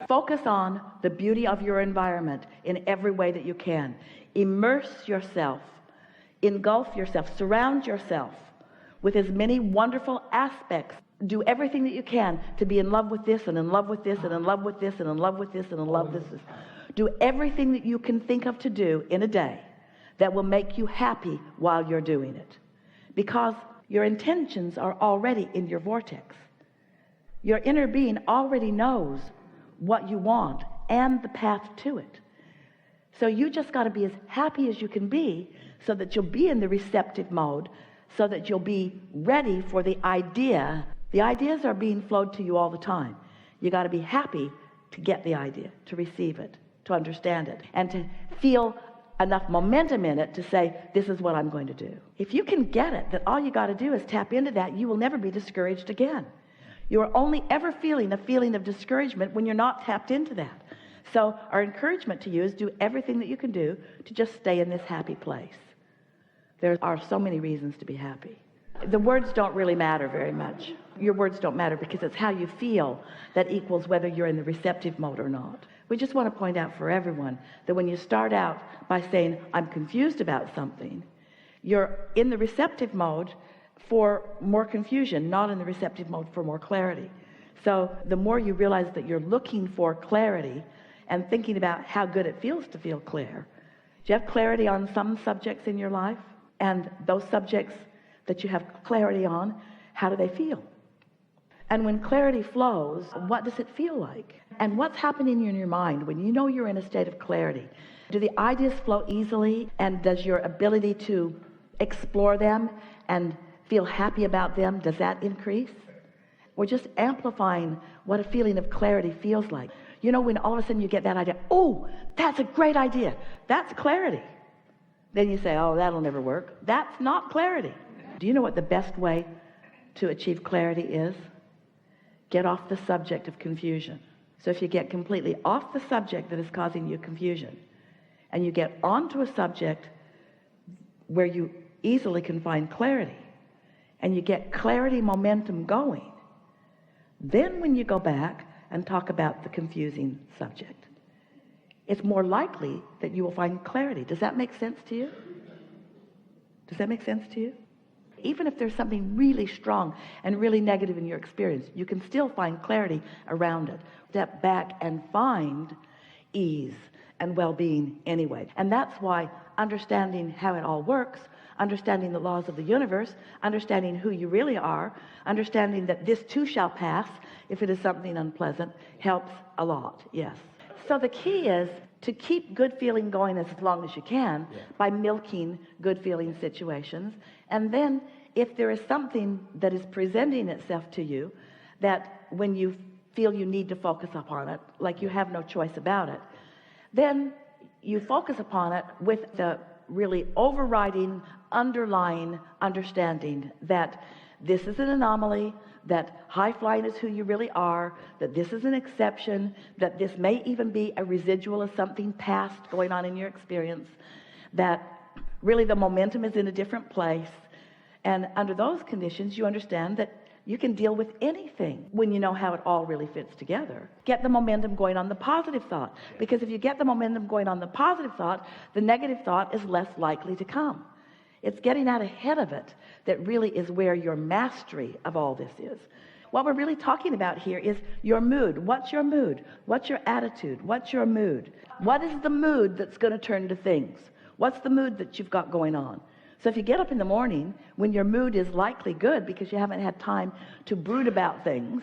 Focus on the beauty of your environment in every way that you can. Immerse yourself, engulf yourself, surround yourself with as many wonderful aspects. Do everything that you can to be in love with this and in love with this and in love with this and in love with this and in love with this. Do everything that you can think of to do in a day that will make you happy while you're doing it, because your intentions are already in your vortex. Your inner being already knows what you want and the path to it. So you just got to be as happy as you can be, so that you'll be in the receptive mode, so that you'll be ready for the idea. The ideas are being flowed to you all the time. You got to be happy to get the idea, to receive it, to understand it, and to feel enough momentum in it to say, this is what I'm going to do. If you can get it, that all you got to do is tap into that, you will never be discouraged again. You are only ever feeling a feeling of discouragement when you're not tapped into that. So our encouragement to you is do everything that you can do to just stay in this happy place. There are so many reasons to be happy. The words don't really matter very much. Your words don't matter, because it's how you feel that equals whether you're in the receptive mode or not. We just want to point out for everyone that when you start out by saying, I'm confused about something, you're in the receptive mode for more confusion, not in the receptive mode for more clarity. So the more you realize that you're looking for clarity and thinking about how good it feels to feel clear. Do you have clarity on some subjects in your life? And those subjects that you have clarity on, how do they feel? And when clarity flows, what does it feel like? And what's happening in your mind when you know you're in a state of clarity? Do the ideas flow easily? And does your ability to explore them and feel happy about them, does that increase? We're just amplifying what a feeling of clarity feels like. You know, when all of a sudden you get that idea, oh, that's a great idea. That's clarity. Then you say, oh, that'll never work. That's not clarity. Do you know what the best way to achieve clarity is? Get off the subject of confusion. So if you get completely off the subject that is causing you confusion, and you get onto a subject where you easily can find clarity, and you get clarity momentum going, then when you go back and talk about the confusing subject, it's more likely that you will find clarity. Does that make sense to you? Does that make sense to you? Even if there's something really strong and really negative in your experience, you can still find clarity around it. Step back and find ease and well-being anyway. And that's why understanding how it all works, understanding the laws of the universe, understanding who you really are, understanding that this too shall pass if it is something unpleasant, helps a lot, yes. So the key is to keep good feeling going as long as you can by milking good feeling situations. And then if there is something that is presenting itself to you that when you feel you need to focus upon it, like you have no choice about it, then you focus upon it with the really overriding, underlying understanding that this is an anomaly, that high flying is who you really are, that this is an exception, that this may even be a residual of something past going on in your experience, that really the momentum is in a different place. And under those conditions, you understand that you can deal with anything when you know how it all really fits together. Get the momentum going on the positive thought, because if you get the momentum going on the positive thought, the negative thought is less likely to come. It's getting out ahead of it that really is where your mastery of all this is. What we're really talking about here is your mood. What's your mood? What's your attitude? What's your mood? What is the mood that's going to turn to things? What's the mood that you've got going on? So if you get up in the morning when your mood is likely good because you haven't had time to brood about things,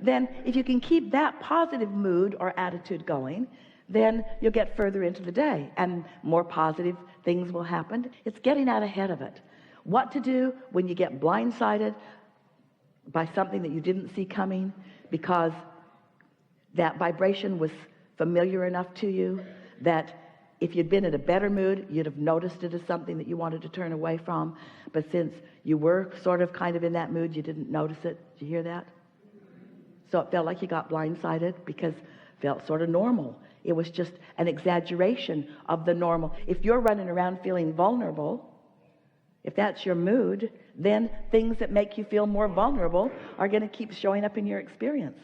then if you can keep that positive mood or attitude going, then you'll get further into the day and more positive things will happen. It's getting out ahead of it. What to do when you get blindsided by something that you didn't see coming because that vibration was familiar enough to you that if you'd been in a better mood, you'd have noticed it as something that you wanted to turn away from. But since you were sort of kind of in that mood, you didn't notice it. Did you hear that? So it felt like you got blindsided because it felt sort of normal. It was just an exaggeration of the normal. If you're running around feeling vulnerable, if that's your mood, then things that make you feel more vulnerable are going to keep showing up in your experience.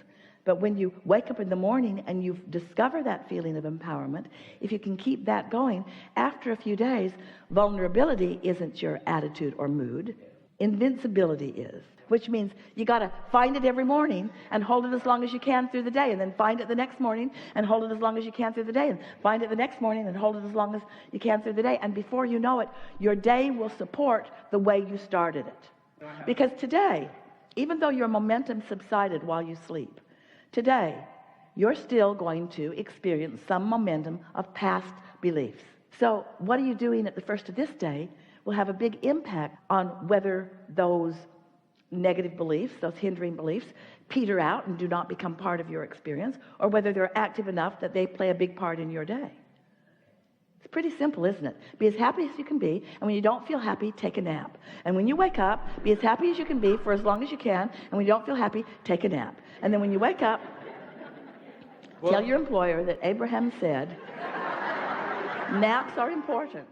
But when you wake up in the morning and you discover that feeling of empowerment, if you can keep that going, after a few days, vulnerability isn't your attitude or mood. Invincibility is, which means you got to find it every morning and hold it as long as you can through the day, and then find it the next morning and hold it as long as you can through the day, and find it the next morning and hold it as long as you can through the day. And before you know it, your day will support the way you started it. Because today, even though your momentum subsided while you sleep, today you're still going to experience some momentum of past beliefs. So what are you doing at the first of this day will have a big impact on whether those negative beliefs, those hindering beliefs, peter out and do not become part of your experience, or whether they're active enough that they play a big part in your day. It's pretty simple, isn't it? Be as happy as you can be, and when you don't feel happy, take a nap. And when you wake up, be as happy as you can be for as long as you can, and when you don't feel happy, take a nap. And then when you wake up, tell your employer that Abraham said, naps are important.